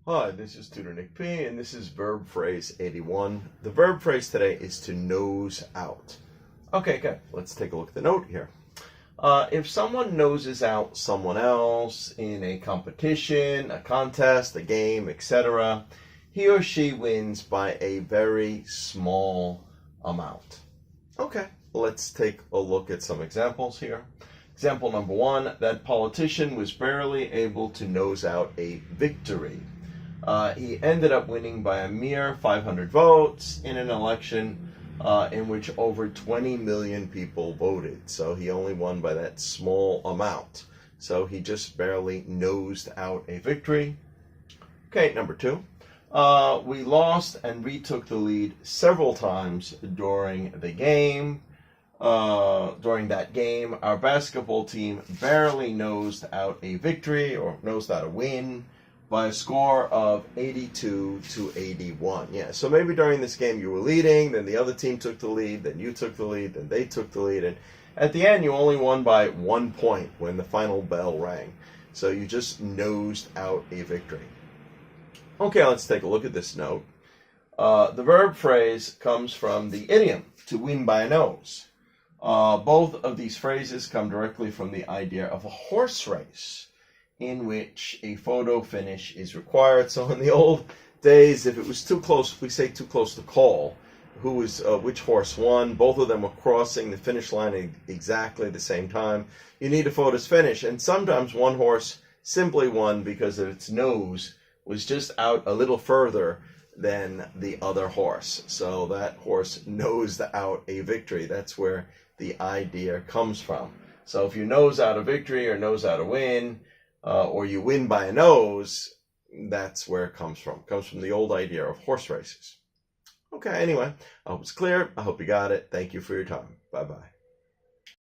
Hi, this is Tutor Nick P, and this is verb phrase 81. The verb phrase today is to nose out. Okay, good. Let's take a look at the note here. If someone noses out someone else in a competition, a contest, a game, etc., he or she wins by a very small amount. Okay, let's take a look at some examples here. Example number one, that politician was barely able to nose out a victory. He ended up winning by a mere 500 votes in an election in which over 20 million people voted. So he only won by that small amount. So he just barely nosed out a victory. Okay, number two. We lost and retook the lead several times during the game. During that game, our basketball team barely nosed out a victory or nosed out a win by a score of 82-81. Yeah, so maybe during this game you were leading, then the other team took the lead, then you took the lead, then they took the lead, and at the end you only won by 1 point when the final bell rang. So you just nosed out a victory. Okay, let's take a look at this note. The verb phrase comes from the idiom, to win by a nose. Both of these phrases come directly from the idea of a horse race, in which a photo finish is required. So in the old days, if it was too close, we say too close to call, who was which horse won, both of them were crossing the finish line at exactly the same time, you need a photo's finish. And sometimes one horse simply won because its nose was just out a little further than the other horse. So that horse nosed out a victory. That's where the idea comes from. So if you nose out a victory or nose out a win, or you win by a nose, that's where it comes from. It comes from the old idea of horse races. Okay, anyway, I hope it's clear. I hope you got it. Thank you for your time. Bye-bye.